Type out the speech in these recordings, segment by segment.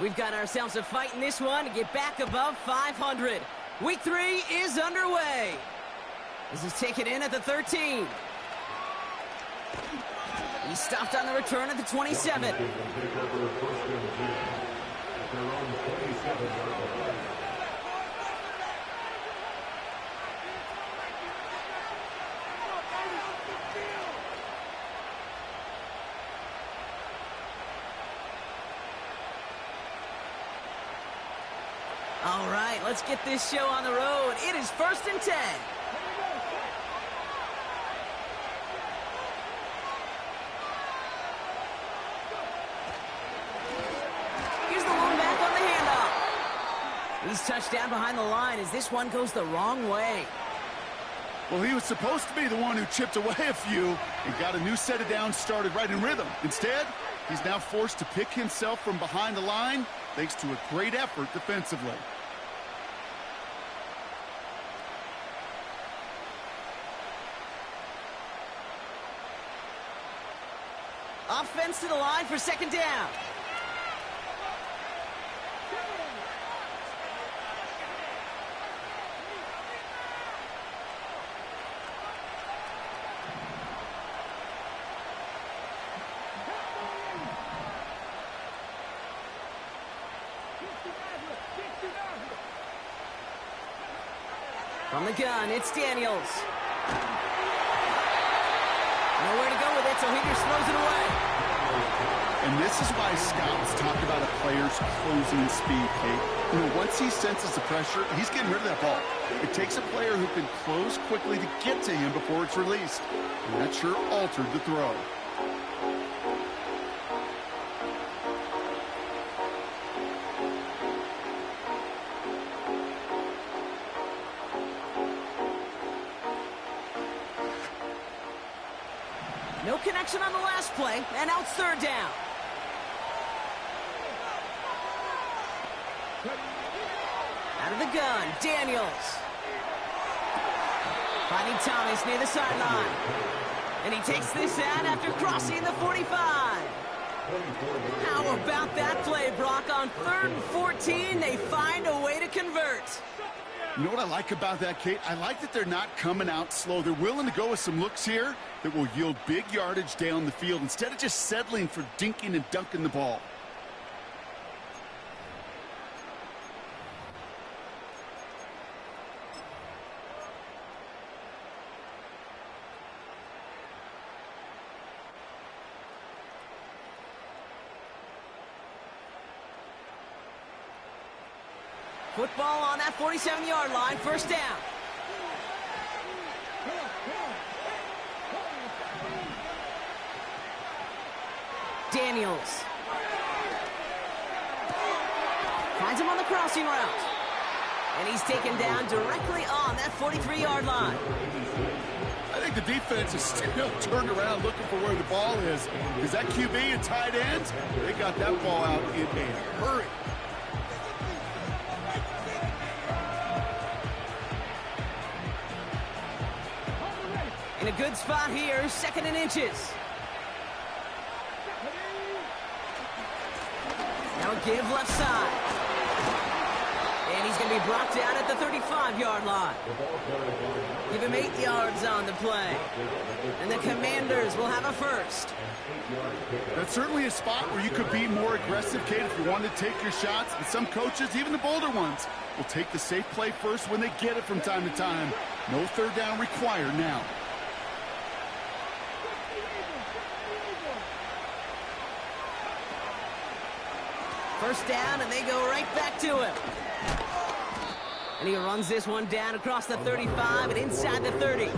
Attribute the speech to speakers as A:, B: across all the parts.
A: We've got ourselves a fight in this one to get back above 500. Week 3 is underway. This is taken in at the 13. He stopped on the return at the 27. All right, let's get this show on the road. It is 1st and 10. Here's the one back on the handoff. He's touched down behind the line as this one goes the wrong way.
B: Well, he was supposed to be the one who chipped away a few and got a new set of downs started right in rhythm. Instead, he's now forced to pick himself from behind the line thanks to a great effort defensively.
A: Offense to the line for 2nd down. From the gun, it's Daniels. Nowhere to go with it, so he just throws it away.
B: And this is why scouts talk about a player's closing speed, Kate. You know, once he senses the pressure, he's getting rid of that ball. It takes a player who can close quickly to get to him before it's released. And that sure altered the throw.
A: No connection on the last play, and now it's 3rd down. Out of the gun, Daniels. Finding Thomas near the sideline. And he takes this out after crossing the 45. How about that play, Brock? On 3rd and 14, they find a way to convert.
B: You know what I like about that, Kate? I like that they're not coming out slow. They're willing to go with some looks here that will yield big yardage down the field instead of just settling for dinking and dunking the ball.
A: Football on that 47-yard line, 1st down. Daniels. Finds him on the crossing route. And he's taken down directly on that 43-yard line.
B: I think the defense is still turned around looking for where the ball is. Because that QB and tight ends, they got that ball out in a hurry.
A: In a good spot here, 2nd and inches. Now a give left side. And he's going to be brought down at the 35-yard line. Give him 8 yards on the play. And the Commanders will have a 1st.
B: That's certainly a spot where you could be more aggressive, Kate, if you wanted to take your shots. But some coaches, even the bolder ones, will take the safe play first when they get it from time to time. No 3rd down required now.
A: First down, and they go right back to him. And he runs this one down across the 35 and inside the 30.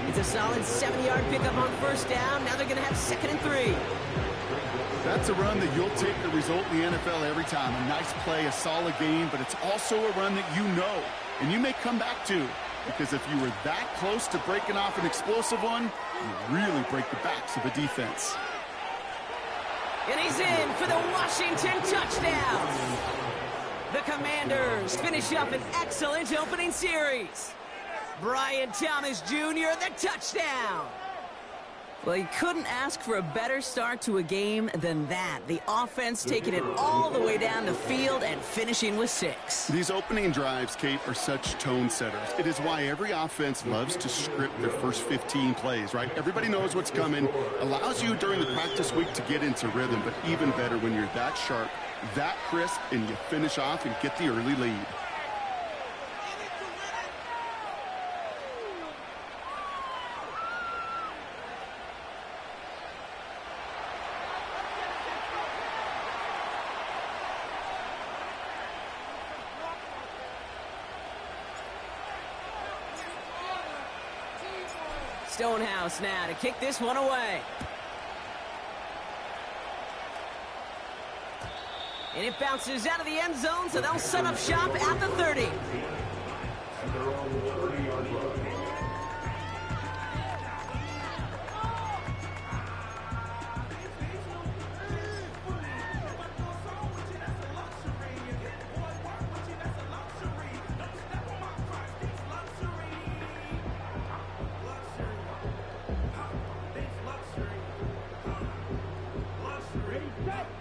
A: It's a solid 7-yard pickup on 1st down. Now they're going to have 2nd and 3.
B: That's a run that you'll take the result in the NFL every time. A nice play, a solid game, but it's also a run that you know, and you may come back to. Because if you were that close to breaking off an explosive one, you really break the backs of a defense.
A: And he's in for the Washington touchdown. The Commanders finish up an excellent opening series. Brian Thomas Jr., the touchdown. Well, you couldn't ask for a better start to a game than that. The offense taking it all the way down the field and finishing with 6.
B: These opening drives, Kate, are such tone setters. It is why every offense loves to script their first 15 plays, right? Everybody knows what's coming. Allows you during the practice week to get into rhythm, but even better when you're that sharp, that crisp, and you finish off and get the early lead.
A: Stonehouse now to kick this one away. And it bounces out of the end zone, so they'll set up shop at the 30.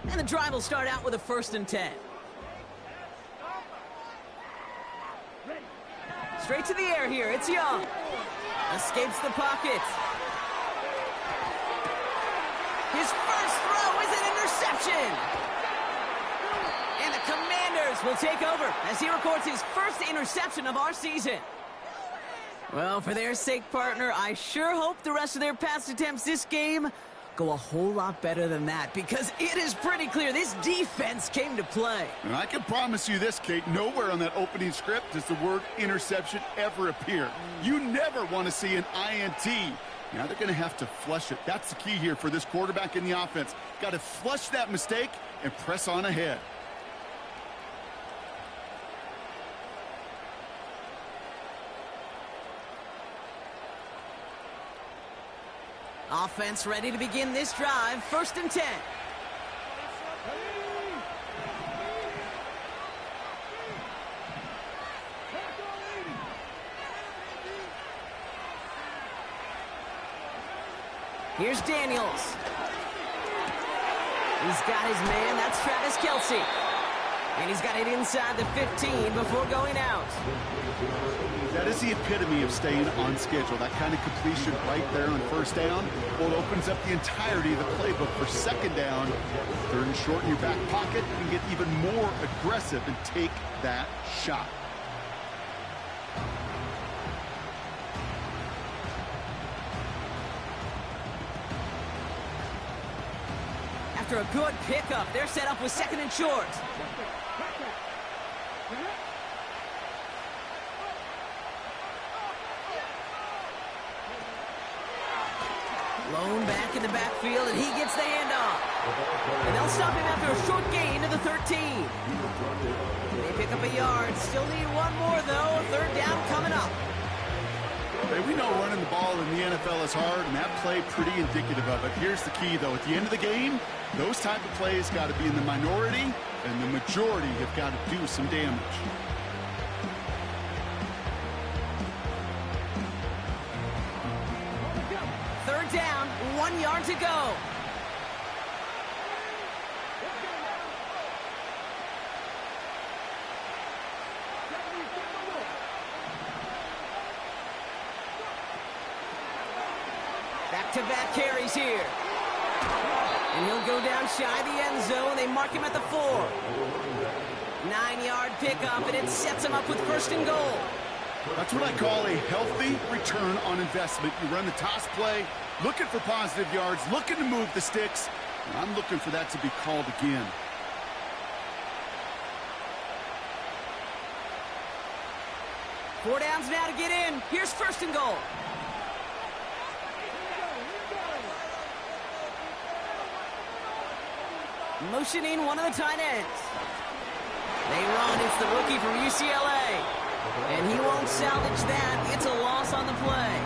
A: And the drive will start out with a 1st and 10. Straight to the air here. It's Young. Escapes the pocket. His first throw is an interception. And the Commanders will take over as he records his first interception of our season. Well, for their sake, partner, I sure hope the rest of their pass attempts this game go a whole lot better than that, because it is pretty clear this defense came to play.
B: And I can promise you this, Kate, nowhere on that opening script does the word interception ever appear. You never want to see an INT. Now they're going to have to flush it. That's the key here for this quarterback in the offense. Got to flush that mistake and press on ahead.
A: Offense ready to begin this drive. 1st and 10. Here's Daniels. He's got his man. That's Travis Kelce. And he's got it inside the 15 before going out.
B: That is the epitome of staying on schedule. That kind of completion right there on 1st down. Well, it opens up the entirety of the playbook for 2nd down. 3rd and short in your back pocket. You can get even more aggressive and take that shot.
A: After a good pickup, they're set up with 2nd and short. Lone back in the backfield, and he gets the handoff. And they'll stop him after a short gain to the 13. They pick up a yard. Still need one more, though. 3rd down coming up.
B: Hey, we know running the ball in the NFL is hard, and that play pretty indicative of it. Here's the key, though. At the end of the game, those type of plays got to be in the minority, and the majority have got to do some damage.
A: Down, 1 yard to go. Back-to-back carries here. And he'll go down shy of the end zone. They mark him at the 4. 9-yard pickup, and it sets him up with 1st and goal.
B: That's what I call a healthy return on investment. You run the toss play, looking for positive yards, looking to move the sticks. And I'm looking for that to be called again.
A: Four downs now to get in. Here's 1st and goal. Motioning one of the tight ends. They run. It's the rookie from UCLA. And he won't salvage that. It's a loss on the play.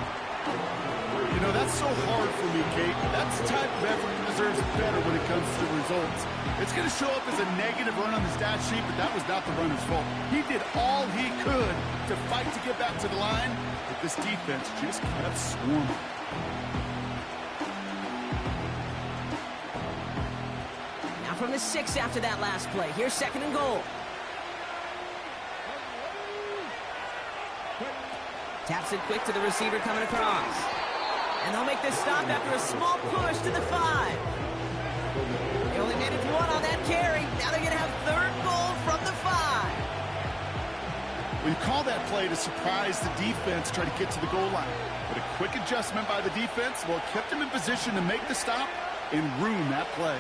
B: You know, that's so hard for me, Kate. That's the type of effort that deserves better when it comes to results. It's going to show up as a negative run on the stat sheet, but that was not the runner's fault. He did all he could to fight to get back to the line, but this defense just kept swarming.
A: Down from the 6 after that last play. Here's 2nd and goal. Taps it quick to the receiver coming across. And they'll make this stop after a small push to the 5. They only managed 1 on that carry. Now they're going to have 3rd goal from the 5.
B: We call that play to surprise the defense, try to get to the goal line. But a quick adjustment by the defense, well, kept them in position to make the stop and ruin that play.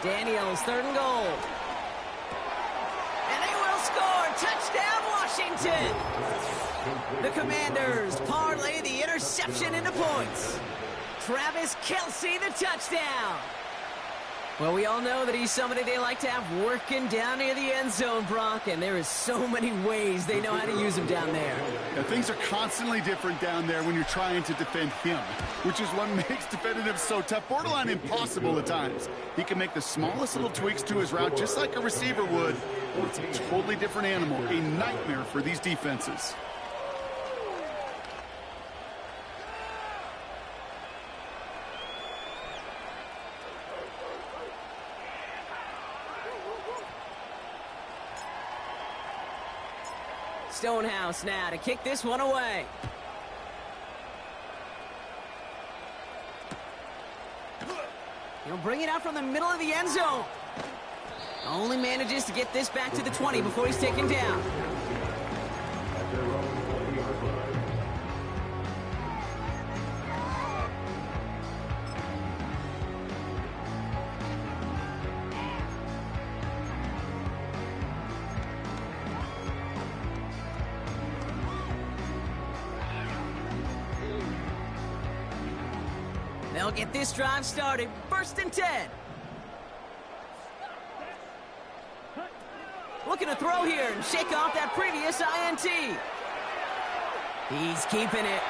A: Daniels, 3rd and goal. And they will score. Touchdown, Washington. The Commanders parlay the interception into points. Travis Kelce, the touchdown. Well, we all know that he's somebody they like to have working down near the end zone, Brock, and there is so many ways they know how to use him down there.
B: Now, things are constantly different down there when you're trying to defend him, which is what makes defending him so tough, borderline impossible at times. He can make the smallest little tweaks to his route just like a receiver would. It's a totally different animal, a nightmare for these defenses.
A: Stonehouse now to kick this one away. He'll bring it out from the middle of the end zone. Only manages to get this back to the 20 before he's taken down. They'll get this drive started. 1st and 10. Looking to throw here and shake off that previous INT. He's keeping it.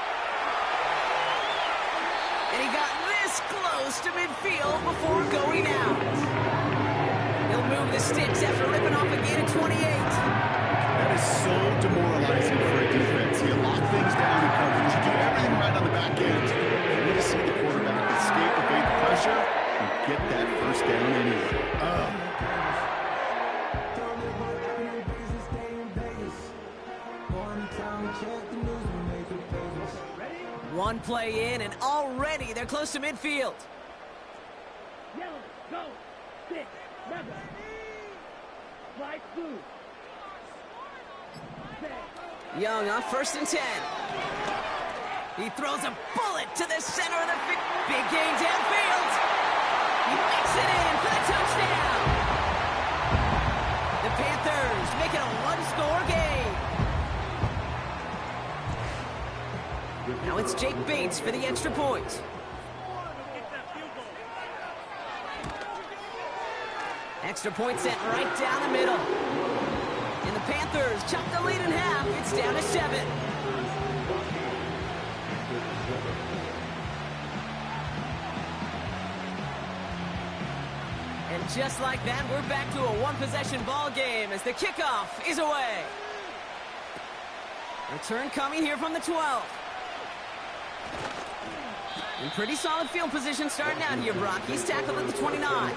A: And he got this close to midfield before going out. He'll move the sticks after ripping off a gain of 28.
B: That is so demoralizing for a defense. You lock things down in coverage. You do everything right on the back end. You need to see the quarterback escape, evade the pressure, and get that 1st down anyway.
A: One play in, and already they're close to midfield.
C: Yellow, go, 6, 7, slide through.
A: Young on 1st and 10. He throws a bullet to the center of the field. Big gain downfield. He makes it in for the touchdown. The Panthers make it a 1-score game. Now it's Jake Bates for the extra point. Extra point sent right down the middle. And the Panthers chop the lead in half. It's down to 7. And just like that, we're back to a one-possession ball game as the kickoff is away. Return coming here from the 12. In pretty solid field position starting out here, Brock. He's tackled at the 29.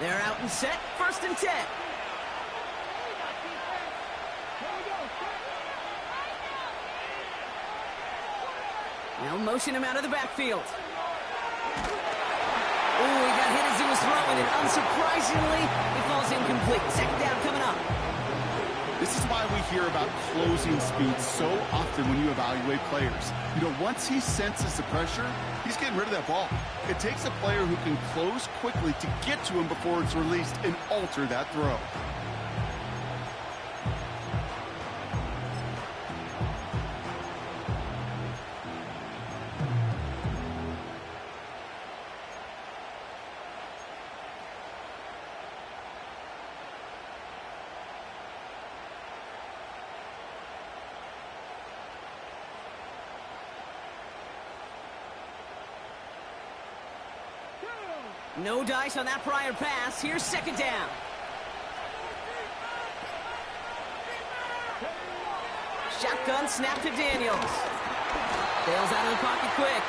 A: They're out and set. 1st and 10. Now motion him out of the backfield. Oh, he got hit as he was throwing, and unsurprisingly, it falls incomplete. 2nd down coming up.
B: This is why we hear about closing speed so often when you evaluate players. You know, once he senses the pressure, he's getting rid of that ball. It takes a player who can close quickly to get to him before it's released and alter that throw.
A: No dice on that prior pass. Here's second down. Shotgun snap to Daniels. Bails out of the pocket quick.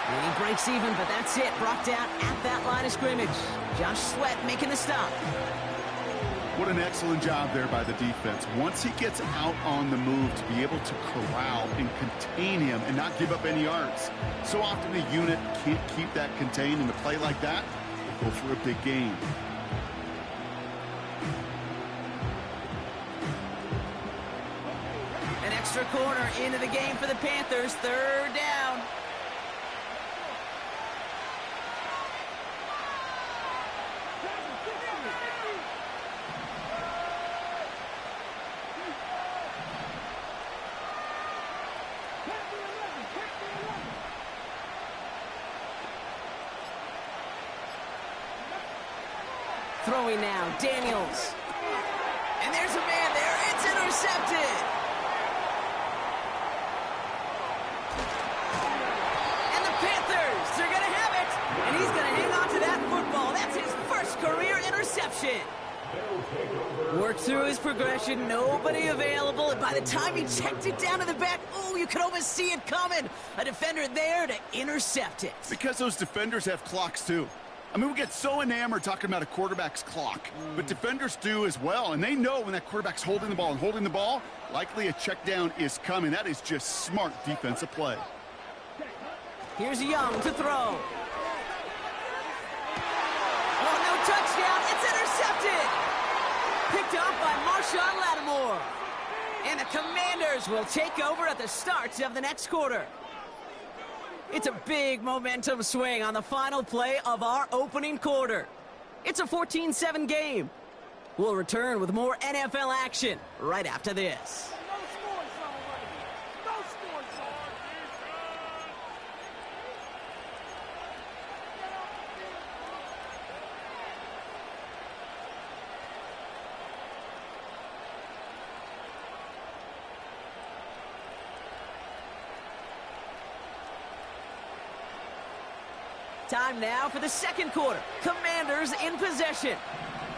A: And he breaks even, but that's it. Brought down at that line of scrimmage. Josh Sweat making the stop.
B: What an excellent job there by the defense. Once he gets out on the move, to be able to corral and contain him and not give up any yards. So often the unit can't keep that contained, and a play like that will go for a big gain.
A: An extra corner into the game for the Panthers. Third down. Throwing now, Daniels. And there's a man there. It's intercepted. And the Panthers, they're going to have it. And he's going to hang on to that football. That's his first career interception. Worked through his progression, nobody available, and by the time he checked it down to the back, oh, you could almost see it coming. A defender there to intercept it.
B: Because those defenders have clocks too. I mean, we get so enamored talking about a quarterback's clock, but defenders do as well, and they know when that quarterback's holding the ball and holding the ball, likely a check down is coming. That is just smart defensive play.
A: Here's Young to throw. Oh, no touchdown. It's intercepted. Picked off by Marshawn Lattimore. And the Commanders will take over at the start of the next quarter. It's a big momentum swing on the final play of our opening quarter. It's a 14-7 game. We'll return with more NFL action right after this. Time now for the second quarter. Commanders in possession.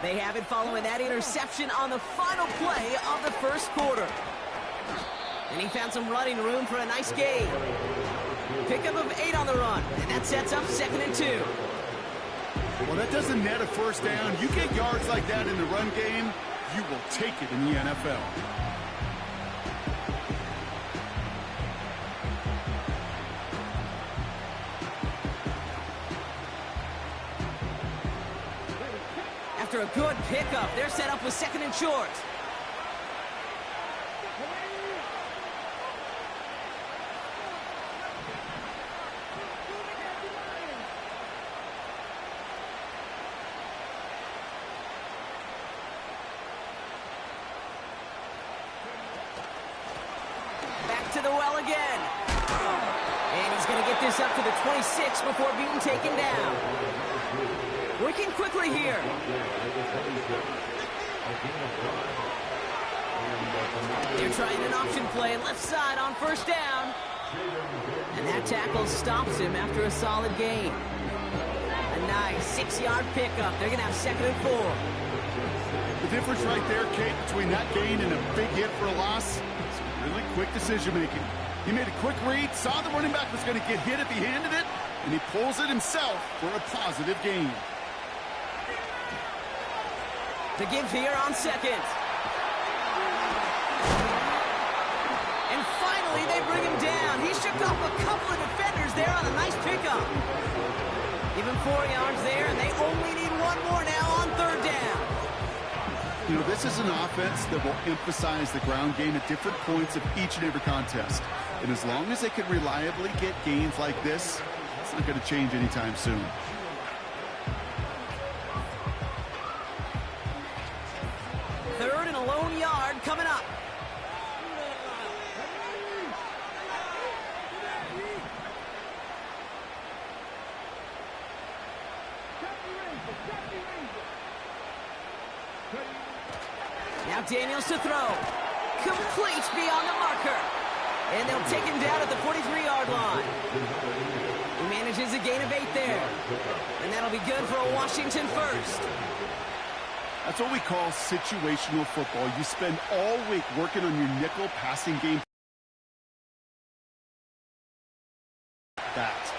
A: They have it following that interception on the final play of the first quarter. And he found some running room for a nice gain. Pickup of 8 on the run, and that sets up 2nd and 2.
B: Well, that doesn't net a first down. You get yards like that in the run game, you will take it in the NFL.
A: After a good pickup, they're set up with 2nd and short. Back to the well again. And he's going to get this up to the 26 before being taken down. Working quickly here. They're trying an option play left side on first down. And that tackle stops him after a solid gain. A nice 6-yard pickup. They're going to have 2nd and 4.
B: The difference right there, Kate, between that gain and a big hit for a loss is really quick decision-making. He made a quick read, saw the running back was going to get hit if he handed it, and he pulls it himself for a positive gain.
A: To give here on 2nd. And finally, they bring him down. He shook off a couple of defenders there on a nice pickup. Give him 4 yards there, and they only need 1 more now on 3rd down.
B: You know, this is an offense that will emphasize the ground game at different points of each and every contest. And as long as they can reliably get gains like this, it's not going to change anytime soon.
A: Third and a lone yard coming up. Now Daniels to throw. Complete beyond the marker. And they'll take him down at the 43-yard line. manages a gain of 8 there. And that'll be good for a Washington first.
B: That's what we call situational football. You spend all week working on your nickel passing game. That.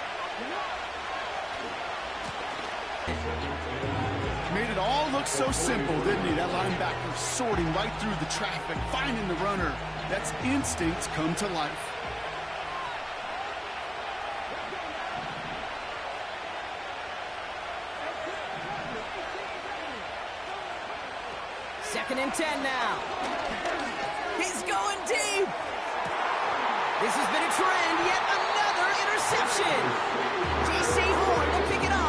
B: Made it all look so simple, didn't he? That linebacker sorting right through the traffic, finding the runner. That's instincts come to life.
A: Second and 10 now. He's going deep. This has been a trend. Yet another interception. J.C. Horn will pick it off.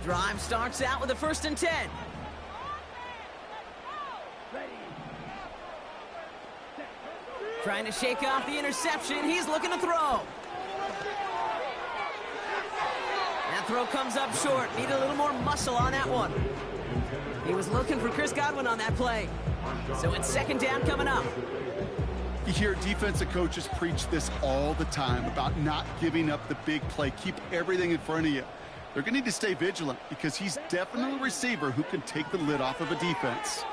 A: Drive starts out with a 1st and 10. Trying to shake off the interception. He's looking to throw. That throw comes up short. Need a little more muscle on that one. He was looking for Chris Godwin on that play. So it's 2nd down coming up.
B: You hear defensive coaches preach this all the time about not giving up the big play. Keep everything in front of you. They're going to need to stay vigilant because he's definitely a receiver who can take the lid off of a defense.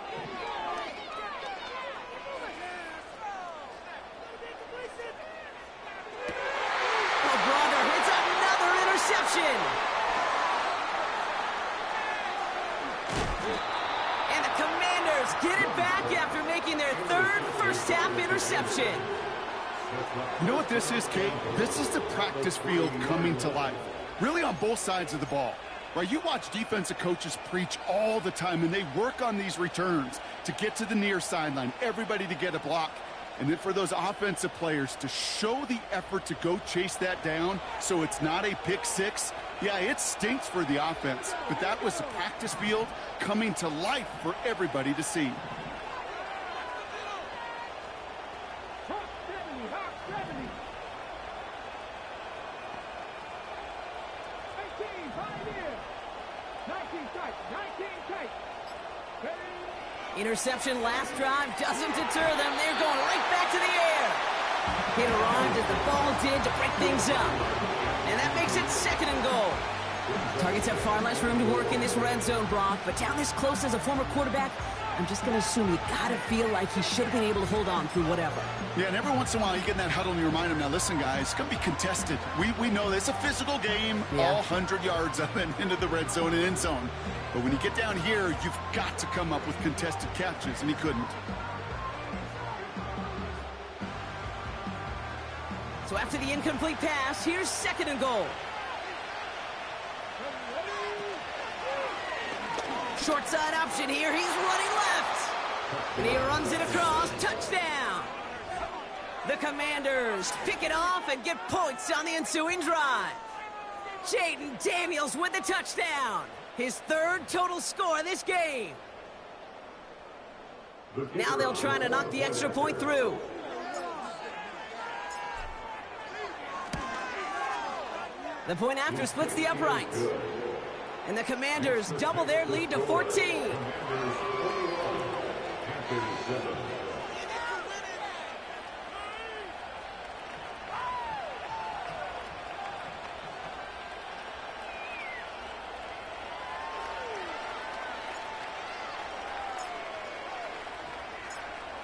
A: Oh, Bronner hits another interception. And the Commanders get it back after making their 3rd first-half interception.
B: You know what this is, Kate? This is the practice field coming to life. Really on both sides of the ball, right? You watch defensive coaches preach all the time, and they work on these returns to get to the near sideline, everybody to get a block. And then for those offensive players to show the effort to go chase that down so it's not a pick six. Yeah, it stinks for the offense, but that was the practice field coming to life for everybody to see.
A: Interception last drive doesn't deter them. They're going right back to the air. It arrived as the ball did to break things up. And that makes it 2nd and goal. Targets have far less room to work in this red zone, Brock. But down this close as a former quarterback, I'm just going to assume you got to feel like he should have been able to hold on through whatever.
B: Yeah, and every once in a while you get in that huddle and you remind him, now listen, guys, it's going to be contested. We know this. It's a physical game, all 100 yards up and into the red zone and end zone. But when you get down here, you've got to come up with contested catches, and he couldn't.
A: So after the incomplete pass, here's 2nd and goal. Short side option here. He's running left. And he runs it across. Touchdown. The Commanders pick it off and get points on the ensuing drive. Jaden Daniels with the touchdown. His 3rd total score of this game. Now they'll try to knock the extra point through. The point after splits the uprights. And the Commanders double their lead to 14.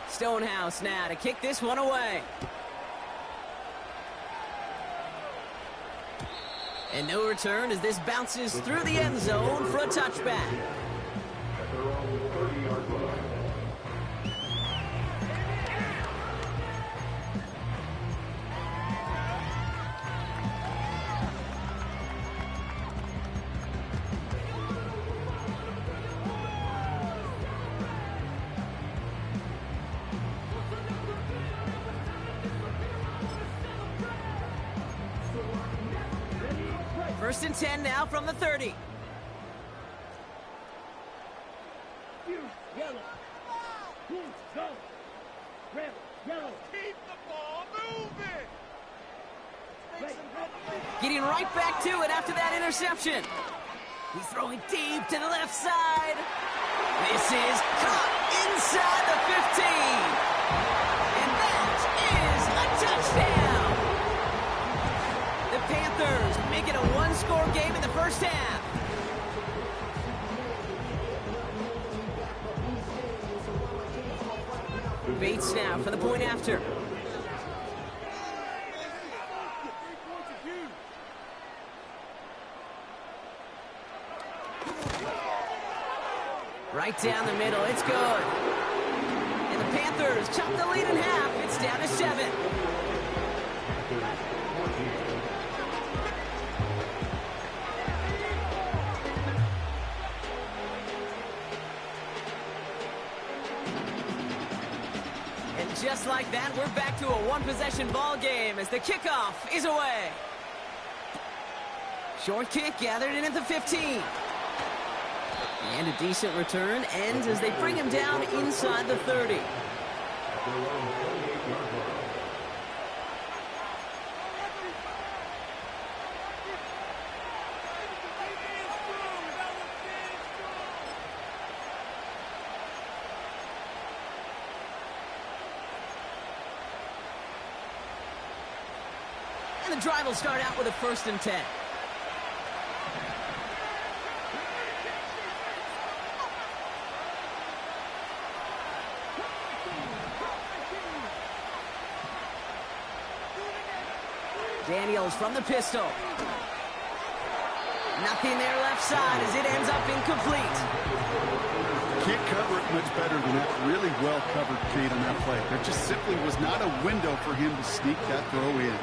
A: Stonehouse now to kick this one away. And no return as this bounces through the end zone for a touchback. First and 10 now from the 30.
C: Yellow. Go. Rebel. Yellow.
D: Keep the ball moving.
A: Getting right back to it after that interception. He's throwing deep to the left side. This is caught inside the 15. And that is a touchdown. The Panthers make it a one-score game in the first half. Bates now for the point after. Right down the middle, it's good. And the Panthers chop the lead in half. It's down to 7. And just like that, we're back to a one-possession ball game as the kickoff is away. Short kick gathered in at the 15. And a decent return ends as they bring him down inside the 30. And the drive will start out with a 1st and 10. Daniels from the pistol. Nothing there left side as it ends up incomplete.
B: Can't cover it much better than that. Really well covered, Kate, on that play. There just simply was not a window for him to sneak that throw in.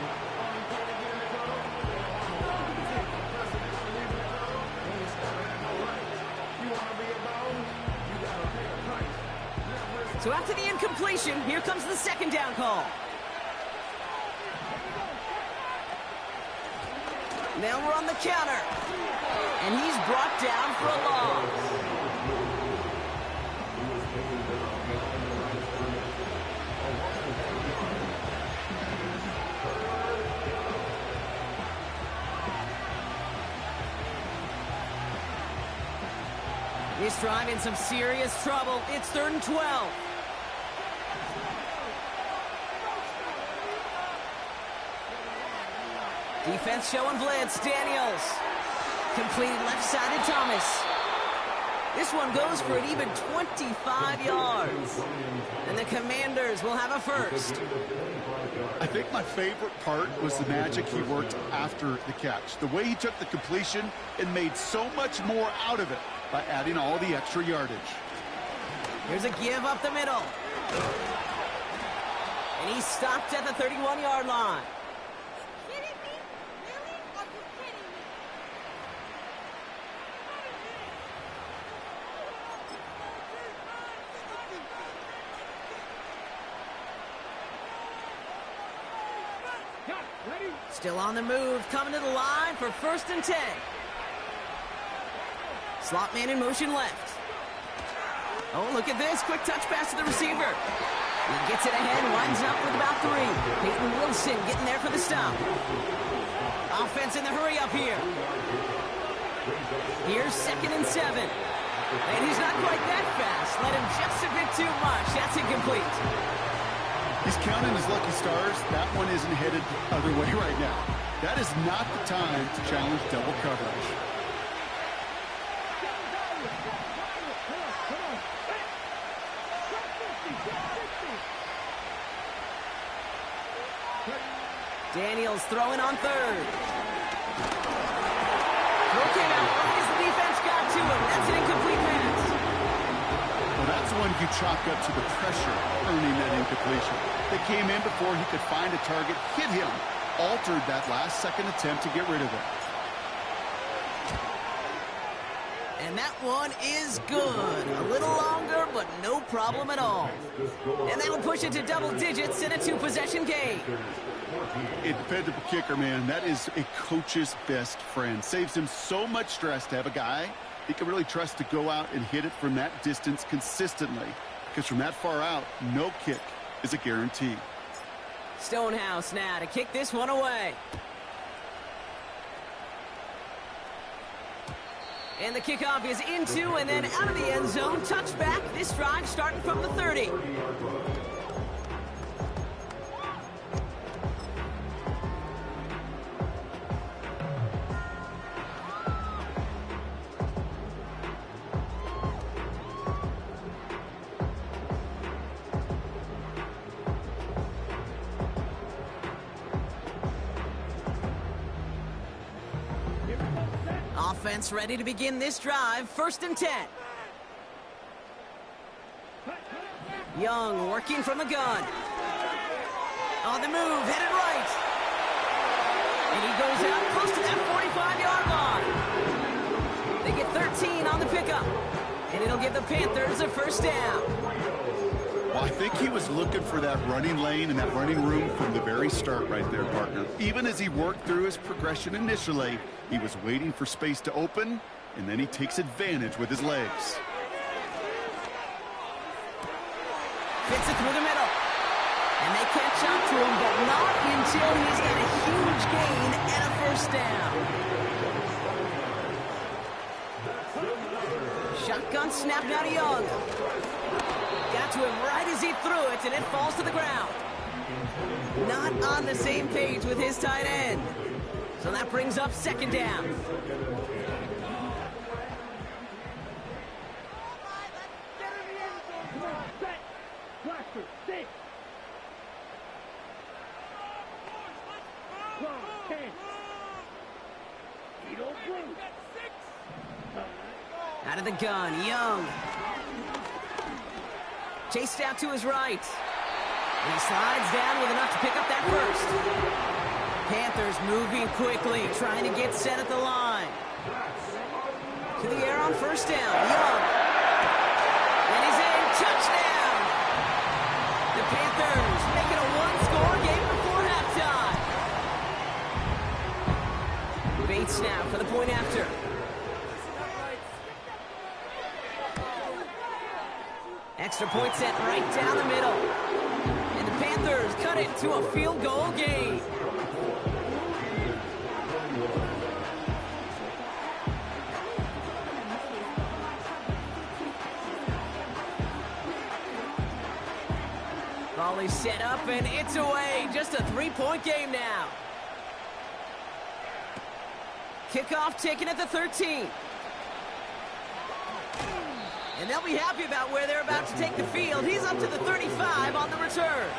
A: So after the incompletion, here comes the 2nd down call. Now we're on the counter. And he's brought down for a loss. This drive in some serious trouble. It's 3rd and 12. Defense showing blitz. Daniels. Completed left-sided Thomas. This one goes for an even 25 yards. And the Commanders will have a 1st.
B: I think my favorite part was the magic he worked after the catch. The way he took the completion and made so much more out of it by adding all the extra yardage.
A: Here's a give up the middle. And he stopped at the 31-yard line. Still on the move, coming to the line for 1st and 10. Slot man in motion left. Oh, look at this. Quick touch pass to the receiver. He gets it ahead, winds up with about 3. Peyton Wilson getting there for the stop. Offense in the hurry up here. Here's 2nd and 7. And he's not quite that fast. Let him just a bit too much. That's incomplete.
B: He's counting his lucky stars. That one isn't headed the other way right now. That is not the time to challenge double coverage.
A: Daniels throwing on 3rd. Looking out, as the defense got to him. That's an incomplete pass.
B: Well, that's one you chalk up to the pressure earning that incompletion. They came in before he could find a target, hit him, altered that last-second attempt to get rid of it.
A: And that one is good. A little longer, but no problem at all. And that'll push it to double digits in a 2-possession game.
B: A dependable kicker, man. That is a coach's best friend. Saves him so much stress to have a guy he can really trust to go out and hit it from that distance consistently. Because from that far out, no kick is a guarantee.
A: Stonehouse now to kick this one away. And the kickoff is into and then out of the end zone. Touchback. This drive starting from the 30. Offense ready to begin this drive. 1st and 10. Young working from the gun. On the move, headed right. And he goes out close to that 45-yard line. They get 13 on the pickup. And it'll give the Panthers a 1st down.
B: Well, I think he was looking for that running lane and that running room from the very start right there, partner. Even as he worked through his progression initially, he was waiting for space to open, and then he takes advantage with his legs.
A: Fits it through the middle. And they catch up to him, but not until he's got a huge gain and a 1st down. Shotgun snap now to Young. Got to him right as he threw it, and it falls to the ground. Not on the same page with his tight end. So that brings up 2nd down.
C: Come on, set. Blaster, stick. Clock, 10. Edo blue.
A: Out of the gun, Young. Chased out to his right. And he slides down with enough to pick up that 1st. Panthers moving quickly, trying to get set at the line. To the air on 1st down, Young. And he's in, touchdown! The Panthers make it a 1-score game before halftime. Bates now for the point after. Extra point set right down the middle. And the Panthers cut it to a field goal game. Volley set up and it's away. Just a 3-point game now. Kickoff taken at the 13. And they'll be happy about where they're about to take the field. He's up to the 35 on the return.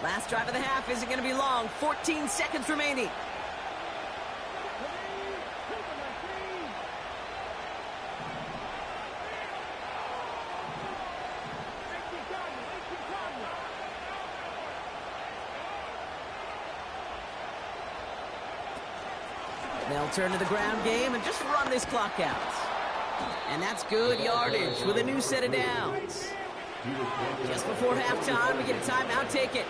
A: Last drive of the half isn't going to be long. 14 seconds remaining. They'll turn to the ground game and just run this clock out. And that's good yardage with a new set of downs. Just before halftime, we get a timeout taken.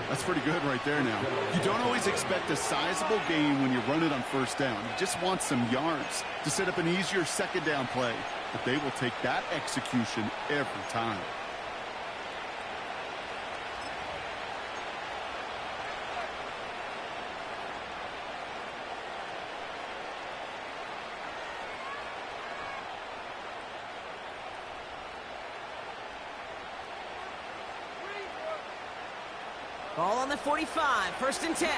B: That's pretty good right there now. You don't always expect a sizable gain when you run it on 1st down. You just want some yards to set up an easier 2nd down play. But they will take that execution every time.
A: Ball on the 45, 1st and 10.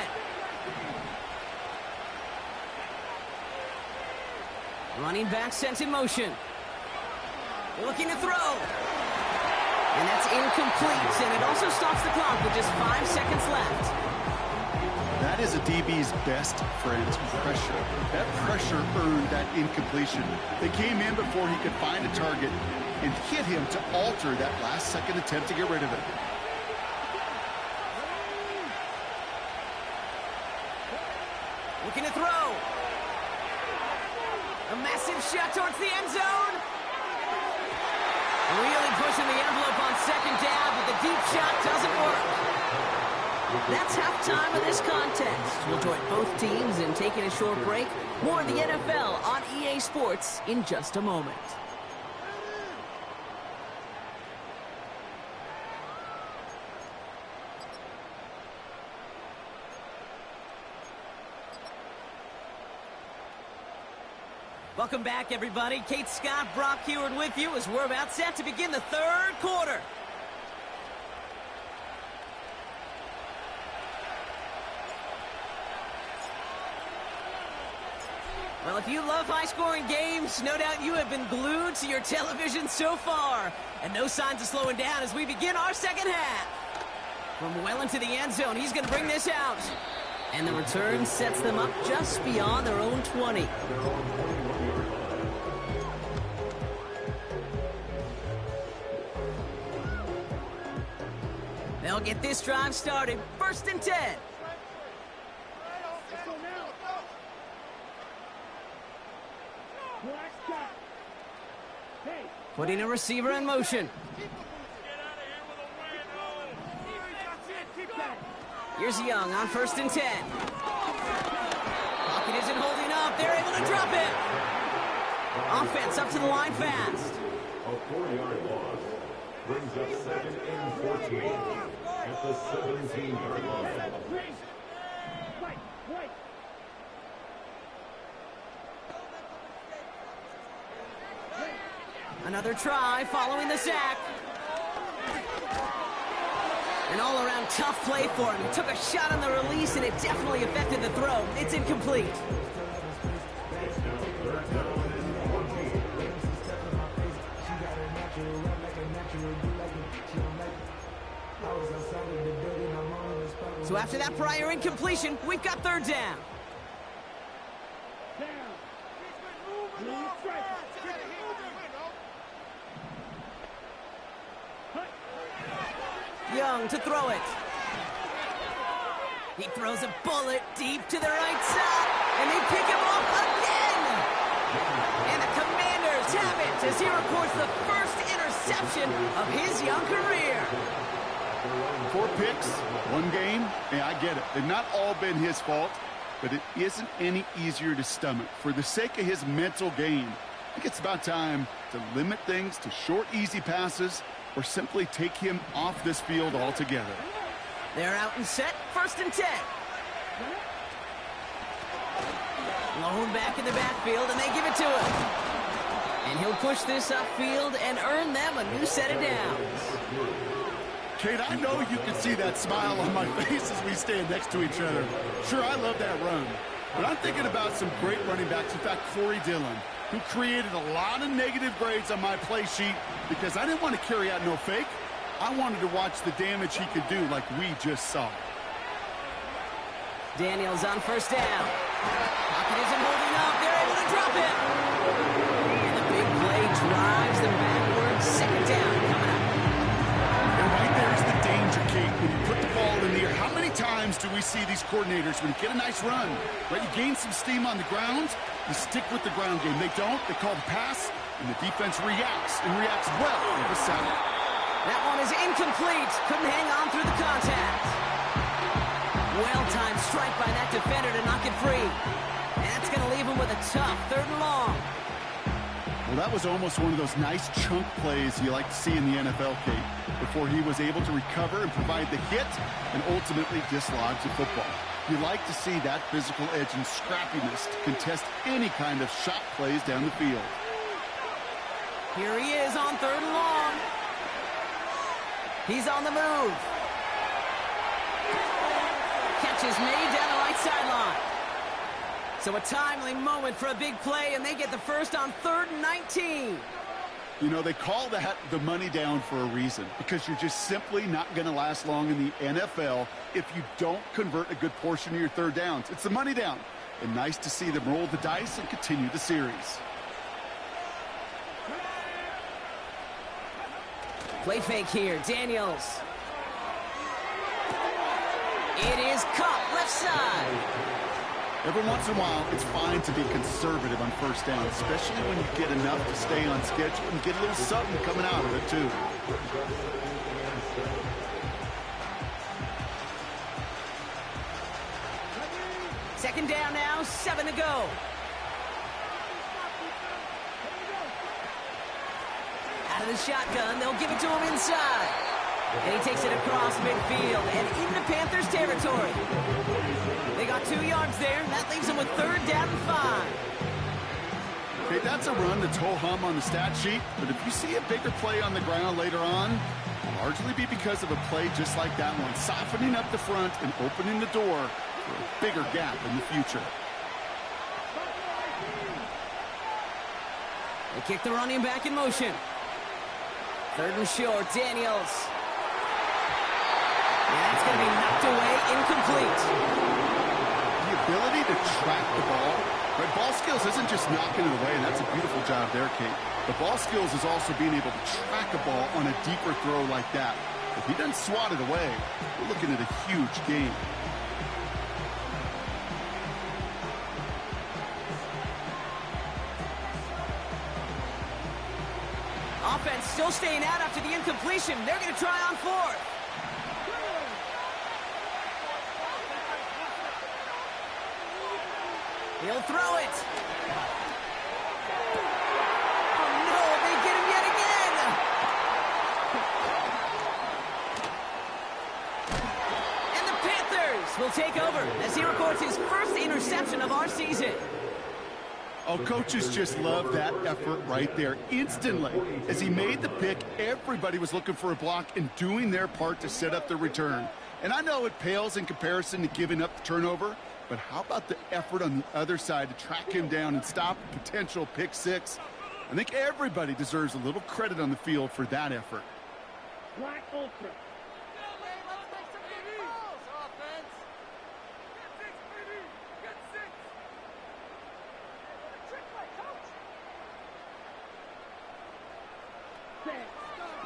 A: Running back sent in motion. Looking to throw. And that's incomplete, and it also stops the clock with just 5 seconds left.
B: That is a DB's best friend, pressure. That pressure earned that incompletion. They came in before he could find a target and hit him to alter that last-second attempt to get rid of it.
A: Looking to throw. A massive shot towards the end zone. Really pushing the envelope on second down, but the deep shot doesn't work. That's halftime of this contest. We'll join both teams in taking a short break. More of the NFL on EA Sports in just a moment. Welcome back, everybody. Kate Scott, Brock Heward with you as we're about set to begin the third quarter. Well, if you love high-scoring games, no doubt you have been glued to your television so far. And no signs of slowing down as we begin our second half. From well into the end zone, he's going to bring this out. And the return sets them up just beyond their own 20. They'll get this drive started. 1st and 10. Putting a receiver in motion. Here's Young on 1st and 10. Pocket isn't holding up. They're able to drop it. Offense up to the line fast.
E: A 4-yard loss brings up 2nd and 14 at the 17-yard line.
A: Another try following the sack. An all-around tough play for him. He took a shot on the release, and it definitely affected the throw. It's incomplete. So after that prior incompletion, we've got 3rd down. Young to throw it. He throws a bullet deep to the right side, and they pick him off again. And the Commanders have it as he records the first interception of his young career.
B: 4 picks, 1 game. Yeah, I get it. They've not all been his fault, but it isn't any easier to stomach. For the sake of his mental game, I think it's about time to limit things to short, easy passes or simply take him off this field altogether.
A: They're out and set, 1st and 10. Lone back in the backfield, and they give it to him. And he'll push this upfield and earn them a new set of downs.
B: Kate, I know you can see that smile on my face as we stand next to each other. Sure, I love that run. But I'm thinking about some great running backs. In fact, Corey Dillon, who created a lot of negative grades on my play sheet because I didn't want to carry out no fake. I wanted to watch the damage he could do like we just saw.
A: Daniels on 1st down. Pocket isn't holding up. They're able to drop it. And the big play drives them backwards. 2nd down coming up.
B: And right there's the danger, Kate. When you put the ball in the air, how many times do we see these coordinators, when you get a nice run, right, you gain some steam on the ground, you stick with the ground game. They don't. They call the pass, and the defense reacts, and reacts well with the sack.
A: That one is incomplete. Couldn't hang on through the contact. Well-timed strike by that defender to knock it free. And that's going to leave him with a tough 3rd and long.
B: Well, that was almost one of those nice chunk plays you like to see in the NFL, Kate, before he was able to recover and provide the hit and ultimately dislodge the football. You like to see that physical edge and scrappiness to contest any kind of shot plays down the field.
A: Here he is on 3rd and long. He's on the move. Catch is made down the right sideline. So a timely moment for a big play, and they get the first on 3rd and 19.
B: You know, they call that the money down for a reason, because you're just simply not going to last long in the NFL if you don't convert a good portion of your 3rd downs. It's the money down. And nice to see them roll the dice and continue the series.
A: Play fake here, Daniels. It is caught left side.
B: Every once in a while, it's fine to be conservative on first down, especially when you get enough to stay on schedule and get a little something coming out of it, too.
A: Second down now, 7 to go. Out of the shotgun, they'll give it to him inside. And he takes it across midfield and into Panthers territory. They got 2 yards there. That leaves them with third down and 5.
B: Okay, that's a run that's ho-hum on the stat sheet, but if you see a bigger play on the ground later on, it'll largely be because of a play just like that one, softening up the front and opening the door for a bigger gap in the future.
A: They kick the running back in motion. Third and short, Daniels. And that's going to be knocked away, incomplete.
B: The ability to track the ball, right? Ball skills isn't just knocking it away, and that's a beautiful job there, Kate. The ball skills is also being able to track a ball on a deeper throw like that. If he doesn't swat it away, we're looking at a huge gain.
A: Offense still staying out after the incompletion. They're going to try on 4th. He'll throw it. Oh, no, they get him yet again. And the Panthers will take over as he records his first interception of our season.
B: Oh, coaches just love that effort right there. Instantly, as he made the pick, everybody was looking for a block and doing their part to set up the return. And I know it pales in comparison to giving up the turnover, but how about the effort on the other side to track him down and stop a potential pick 6? I think everybody deserves a little credit on the field for that effort.
C: Black Ultra.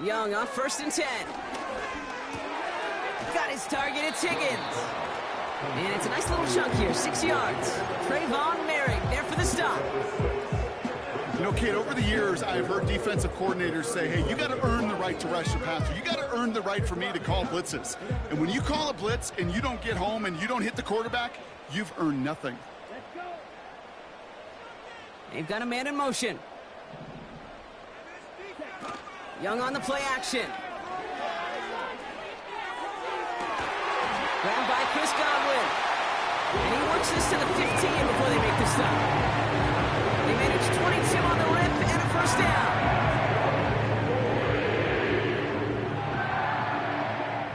A: Young on 1st and 10. Got his target, it's Higgins. And it's a nice little chunk here, 6 yards. Trayvon Merrick there for the stop.
B: You know, Kate, over the years, I've heard defensive coordinators say, hey, you got to earn the right to rush the passer. You got to earn the right for me to call blitzes. And when you call a blitz and you don't get home and you don't hit the quarterback, you've earned nothing.
C: Let's go.
A: They've got a man in motion. Young on the play action. Grabbed by Chris Godwin. And he works this to the 15 before they make the stop. They manage 22 on the rip and a first down.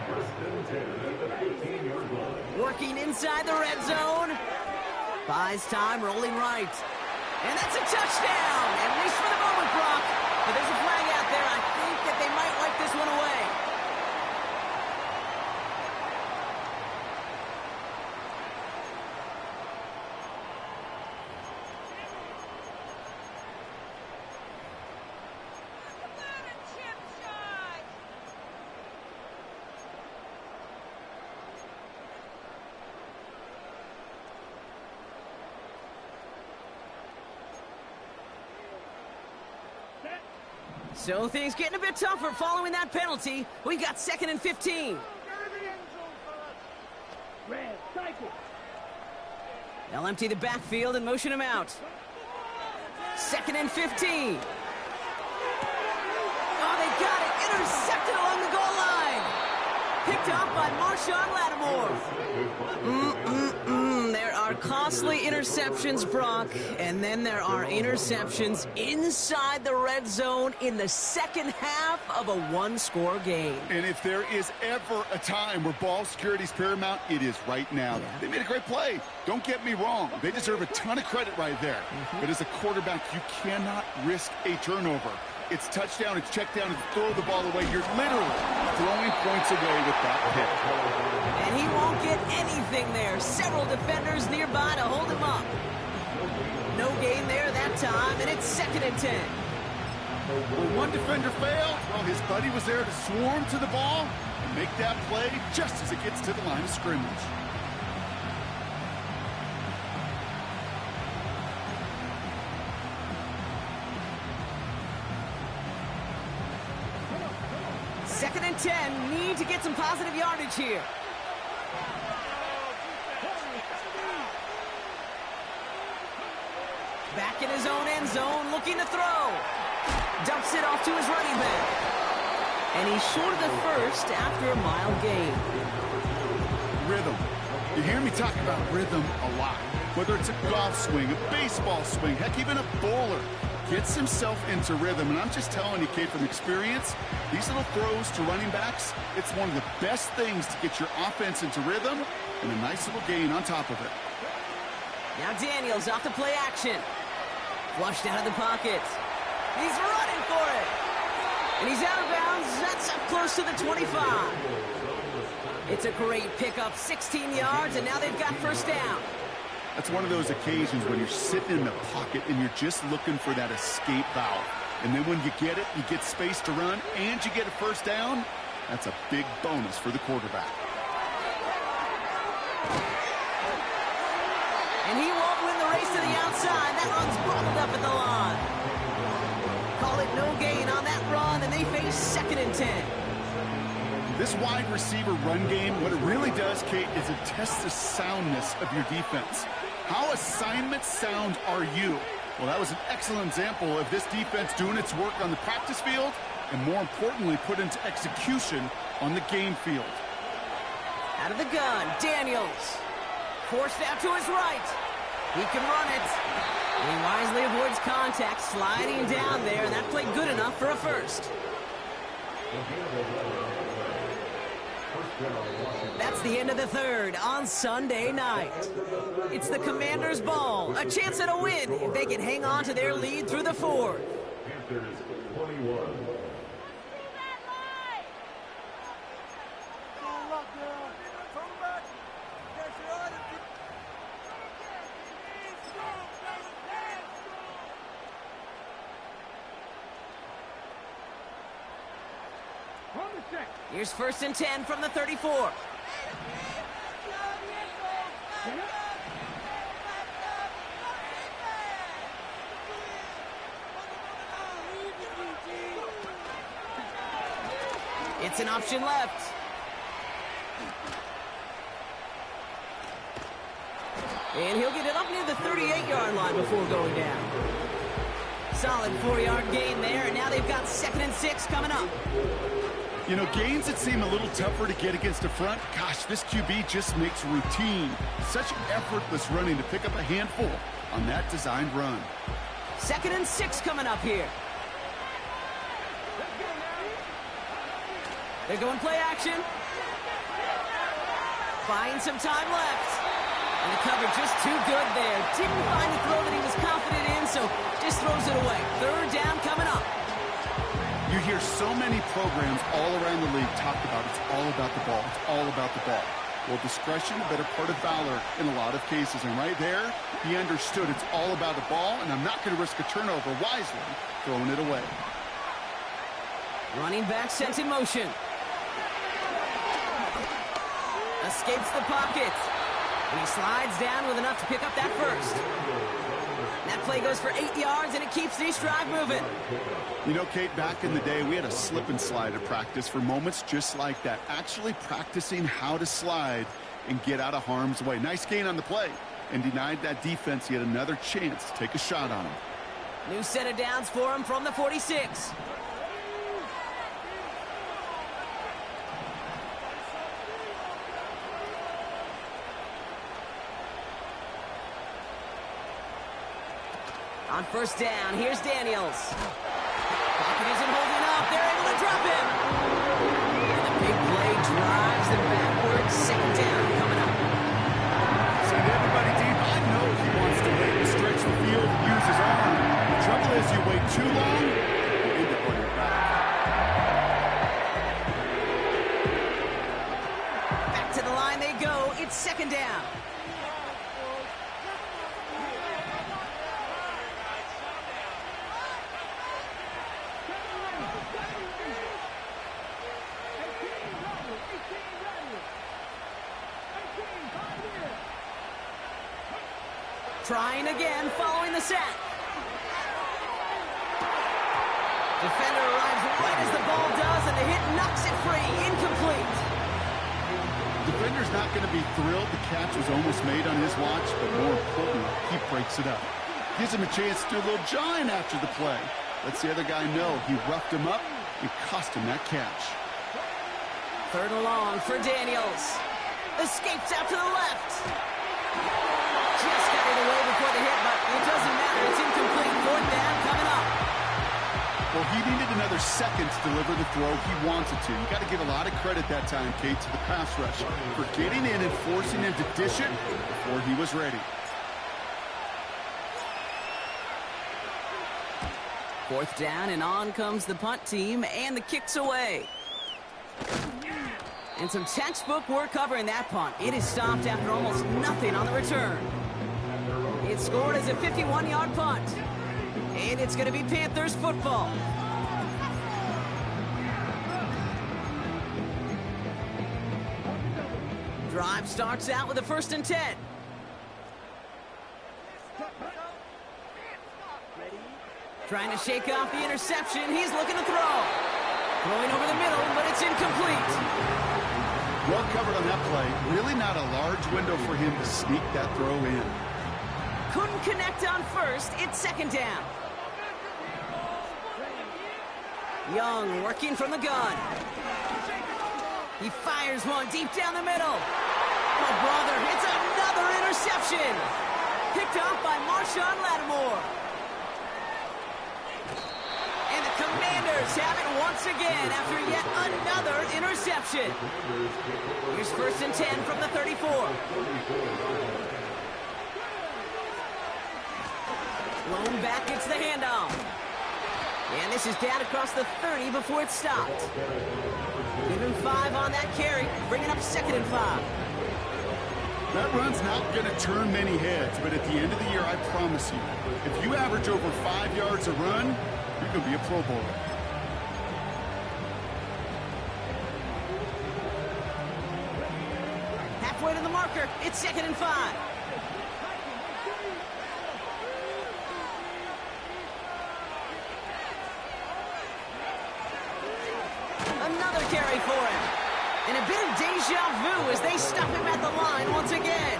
E: First and 10 at the 15-yard line.
A: Working inside the red zone. Buys time, rolling right. And that's a touchdown. At least for the moment, Brock. But there's a flag out there. I think that they might wipe this one away. So things getting a bit tougher following that penalty. We've got 2nd and 15.
C: Red, cycle.
A: They'll empty the backfield and motion him out. 2nd and 15. Oh, they got it. Intercepted along the goal line. Picked off by Marshawn Lattimore. There are costly interceptions, Brock, and then there are interceptions inside the red zone in the second half of a one-score game.
B: And if there is ever a time where ball security is paramount, it is right now.
A: Yeah.
B: They made a great play. Don't get me wrong. They deserve a ton of credit right there. But as a quarterback, you cannot risk a turnover. It's touchdown, it's check down, and throw the ball away. You're literally throwing points away with that pick.
A: And he won't get anything there. Several defenders nearby to hold him up. No gain there that time, and it's 2nd and 10.
B: When one defender failed, well, his buddy was there to swarm to the ball and make that play just as it gets to the line of scrimmage.
A: 2nd and 10. Need to get some positive yardage here. Back in his own end zone, looking to throw. Dumps it off to his running back. And he's short of the first after a mile gain.
B: Rhythm. You hear me talk about rhythm a lot. Whether it's a golf swing, a baseball swing, heck, even a bowler gets himself into rhythm. And I'm just telling you, Kate, from experience, these little throws to running backs, it's one of the best things to get your offense into rhythm and a nice little gain on top of it.
A: Now Daniels off to play action. Flushed out of the pocket. He's running for it. And he's out of bounds. That's up close to the 25. It's a great pickup, 16 yards, and now they've got first down.
B: That's one of those occasions when you're sitting in the pocket and you're just looking for that escape valve. And then when you get it, you get space to run, and you get a first down. That's a big bonus for the quarterback.
A: And he won't win the race to the outside. That run's bobbled up at the line. Call it no gain on that run, and they face 2nd and 10.
B: This wide receiver run game, what it really does, Kate, is it tests the soundness of your defense. How assignment sound are you? Well, that was an excellent example of this defense doing its work on the practice field and, more importantly, put into execution on the game field.
A: Out of the gun, Daniels. Forced out to his right. He can run it. He wisely avoids contact, sliding down there, and that played good enough for a first. That's the end of the third on Sunday night. It's the Commanders' ball, a chance at a win if they can hang on to their lead through the fourth.
E: Panthers 21.
A: Here's 1st and 10 from the 34. It's an option left. And he'll get it up near the 38-yard line before going down. Solid 4-yard gain there, and now they've got 2nd and 6 coming up.
B: You know, gains that seem a little tougher to get against the front, gosh, this QB just makes routine such effortless running to pick up a handful on that designed run.
A: 2nd and 6 coming up here. They're going play action. Buying some time left. And the cover just too good there. Didn't find the throw that he was confident in, so just throws it away. 3rd down coming up.
B: You hear so many programs all around the league talk about it's all about the ball. It's all about the ball. Well, discretion, a better part of valor in a lot of cases. And right there, he understood it's all about the ball, and I'm not going to risk a turnover wisely, throwing it away.
A: Running back sent in motion. Escapes the pocket. And he slides down with enough to pick up that first. That play goes for 8 yards, and it keeps this drive moving.
B: You know, Kate, back in the day, we had a slip and slide at practice for moments just like that. Actually practicing how to slide and get out of harm's way. Nice gain on the play, and denied that defense yet another chance to take a shot on him.
A: New set of downs for him from the 46. On 1st down, here's Daniels. Pocket isn't holding up. They're able to drop him. And the big play drives them backwards. 2nd down coming up.
B: So everybody deep, I know he wants to wait and stretch the field and use his arm. The trouble is you wait too long, you end up on your back.
A: Back to the line they go. It's 2nd down. Trying again, following the sack. Defender arrives right as the ball does, and the hit knocks it free. Incomplete.
B: Defender's not going to be thrilled the catch was almost made on his watch, but more importantly, he breaks it up. Gives him a chance to do a little jawing after the play. Lets the other guy know he roughed him up and cost him that catch.
A: 3rd and long for Daniels. Escapes out to the left. Just got it away before the hit, but it doesn't matter. It's incomplete. 4th down coming up.
B: Well, he needed another second to deliver the throw he wanted to. You got to give a lot of credit that time, Kate, to the pass rush for getting in and forcing him to dish it before he was ready.
A: 4th down, and on comes the punt team, and the kick's away. And some textbook work covering that punt. It is stopped after almost nothing on the return. It's scored as a 51-yard punt. And it's going to be Panthers football. Drive starts out with a 1st and 10. Trying to shake off the interception. He's looking to throw. Throwing over the middle, but it's incomplete.
B: Well covered on that play. Really not a large window for him to sneak that throw in.
A: Couldn't connect on 1st. It's 2nd down. Young working from the gun. He fires one deep down the middle. Oh, brother, it's another interception. Picked off by Marshawn Lattimore. And the Commanders have it once again after yet another interception. Here's 1st and 10 from the 34. Lone back gets the handoff. And this is down across the 30 before it's stopped. Give him 5 on that carry, bringing up 2nd and 5.
B: That run's not going to turn many heads, but at the end of the year, I promise you, if you average over 5 yards a run, you're going to be a Pro Bowler.
A: Halfway to the marker, it's 2nd and 5. Another carry for him. And a bit of deja vu as they stop him at the line once again.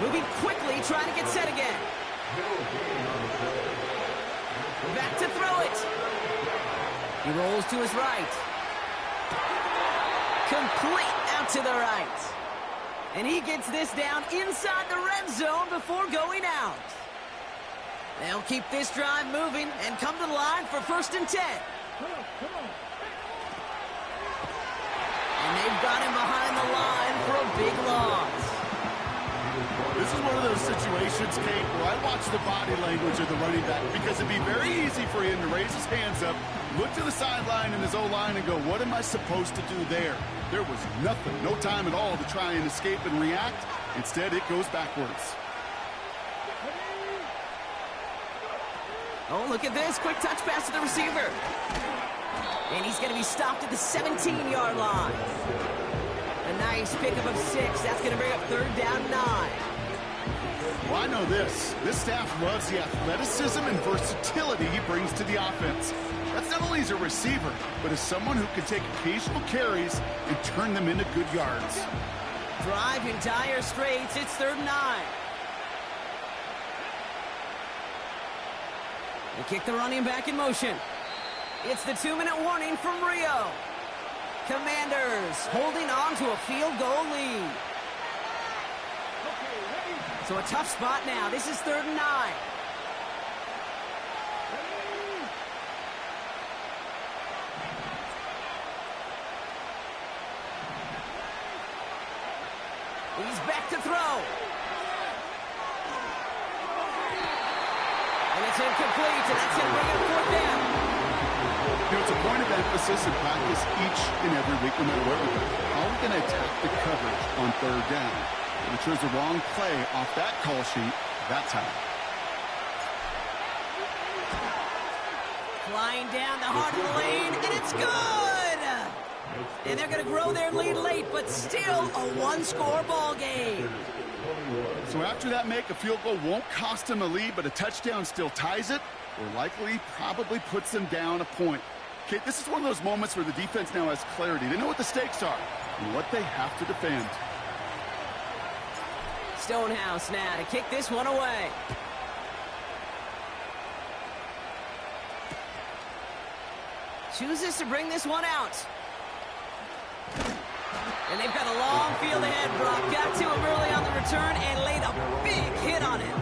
A: Moving quickly, trying to get set again. Back to throw it. He rolls to his right. Complete out to the right. And he gets this down inside the red zone before going out. They'll keep this drive moving and come to the line for 1st and 10. And they've got him behind the line for a big loss.
B: This is one of those situations, Kate, where I watch the body language of the running back because it'd be very easy for him to raise his hands up, look to the sideline in his O-line and go, what am I supposed to do there? There was nothing, no time at all to try and escape and react. Instead, it goes backwards.
A: Oh, look at this. Quick touch pass to the receiver. And he's going to be stopped at the 17-yard line. A nice pickup of 6. That's going to bring up 3rd down 9.
B: Well, I know this. This staff loves the athleticism and versatility he brings to the offense. That's not only as a receiver, but as someone who can take occasional carries and turn them into good yards.
A: Drive in dire straits. It's 3rd and 9. They kick the running back in motion. It's the 2-minute warning from Rio. Commanders holding on to a field goal lead. So a tough spot now. This is 3rd and 9. He's back to throw. And it's incomplete, and that's going to bring up 4th down.
B: You know, it's a point of emphasis in practice each and every week, no matter where we go. How are we going to attack the coverage on 3rd down? We chose the wrong play off that call sheet that time.
A: Flying down the heart of the lane, and it's good! And they're going to grow their lead late, but still a 1-score ball game.
B: So after that make, a field goal won't cost them a lead, but a touchdown still ties it, or likely probably puts them down a point. Okay, this is one of those moments where the defense now has clarity. They know what the stakes are and what they have to defend.
A: Stonehouse now to kick this one away. Chooses to bring this one out. And they've got a long field ahead, Brock. Got to him early on the return and laid a big hit on him.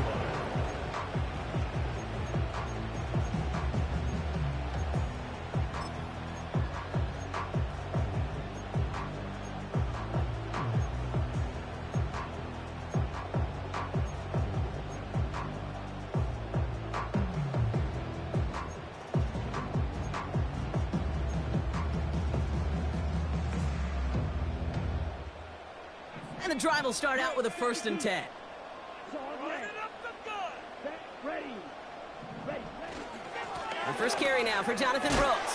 A: And the drive will start out with a 1st and 10. The first carry now for Jonathan Brooks.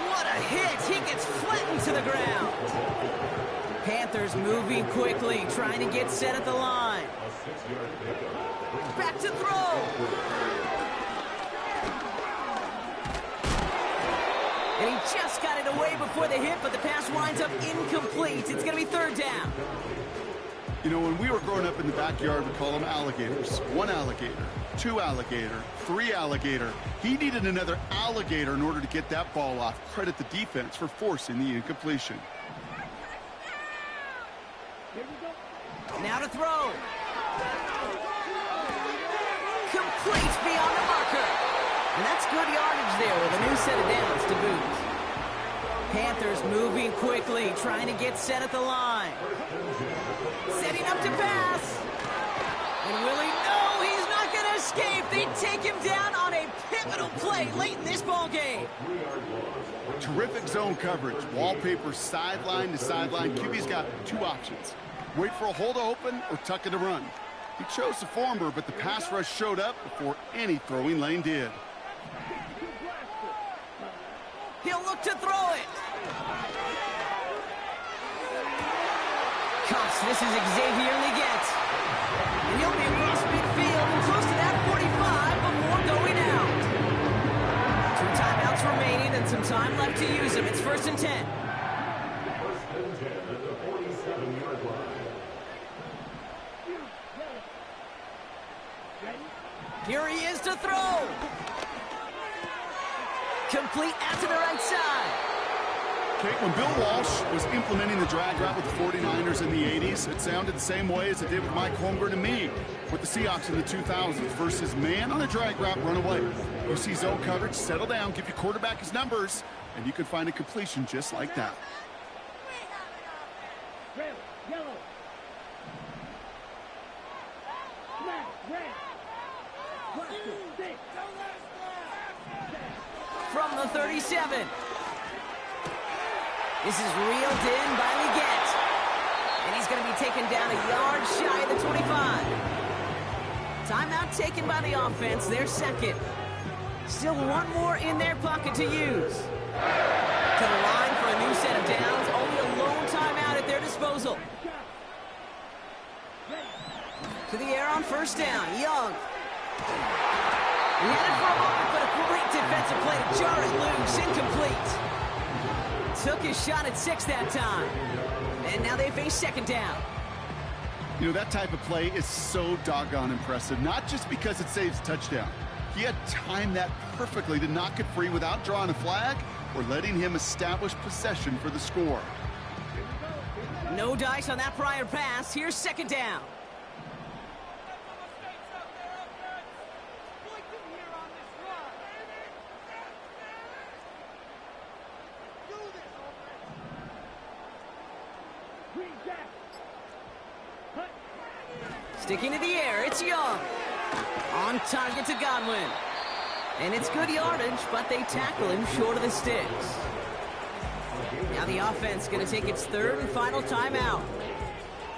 A: What a hit! He gets flattened to the ground. Panthers moving quickly, trying to get set at the line. Back to throw. And he just got it away before the hit, but the pass winds up incomplete. It's going to be 3rd down.
B: You know, when we were growing up in the backyard, we call them alligators. 1 alligator, 2 alligator, 3 alligator. He needed another alligator in order to get that ball off. Credit the defense for forcing the incompletion.
A: Now to throw. Complete beyond the marker. And that's good yardage there with a new set of downs to boot. Panthers moving quickly, trying to get set at the line. Setting up to pass. And will he? No, he's not going to escape. They take him down on a pivotal play late in this ball game.
B: Terrific zone coverage. Wallpaper sideline to sideline. QB's got 2 options. Wait for a hole to open or tuck it to run. He chose the former, but the pass rush showed up before any throwing lane did.
A: He'll look to throw it. Cuffs, this is Xavier Leggett. And he'll be across midfield and close to that 45 before going out. 2 timeouts remaining and some time left to use them. It's 1st and 10.
E: 1st and 10 at the 47-yard line.
A: Here he is to throw. Complete out to the right side.
B: Okay, when Bill Walsh was implementing the drag route with the 49ers in the 80s, it sounded the same way as it did with Mike Holmgren and me with the Seahawks in the 2000s versus man on a drag route, run away. You see zone coverage, settle down, give your quarterback his numbers, and you can find a completion just like that.
C: Red, yellow. Black, red. Black, stick.
A: From the 37. This is reeled in by Leggett. And he's going to be taken down a yard shy of the 25. Timeout taken by the offense, their 2nd. Still 1 more in their pocket to use. To the line for a new set of downs, only a lone timeout at their disposal. To the air on 1st down, Young. He had it for a moment, but a great defensive play to jar it loose, incomplete. Took his shot at 6 that time. And now they face 2nd down.
B: You know, that type of play is so doggone impressive, not just because it saves a touchdown. He had timed that perfectly to knock it free without drawing a flag or letting him establish possession for the score.
A: No dice on that prior pass. Here's 2nd down. Sticking to the air, it's Young. On target to Godwin. And it's good yardage, but they tackle him short of the sticks. Now the offense going to take its 3rd and final timeout.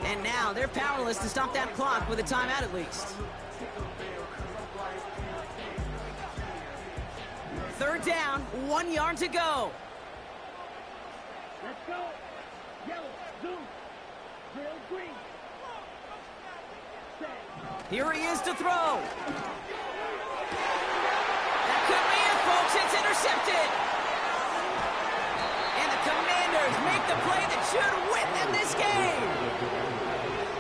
A: And now they're powerless to stop that clock with a timeout at least. 3rd down, 1 yard to go.
C: Let's go. Yellow, blue, red, green.
A: Here he is to throw. That could be it, folks. It's intercepted. And the Commanders make the play that should win them this game.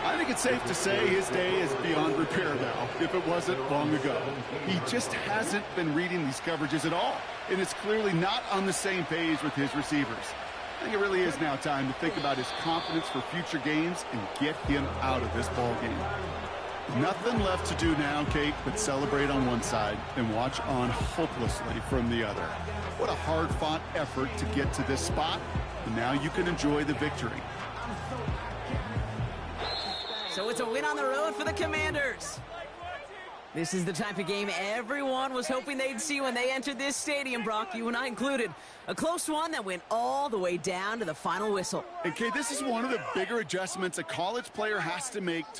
B: I think it's safe to say his day is beyond repair now, if it wasn't long ago. He just hasn't been reading these coverages at all, and it's clearly not on the same page with his receivers. I think it really is now time to think about his confidence for future games and get him out of this ball game. Nothing left to do now, Kate, but celebrate on one side and watch on hopelessly from the other. What a hard-fought effort to get to this spot, and now you can enjoy the victory.
A: So it's a win on the road for the Commanders. This is the type of game everyone was hoping they'd see when they entered this stadium, Brock, you and I included. A close one that went all the way down to the final whistle.
B: And Kate, this is one of the bigger adjustments a college player has to make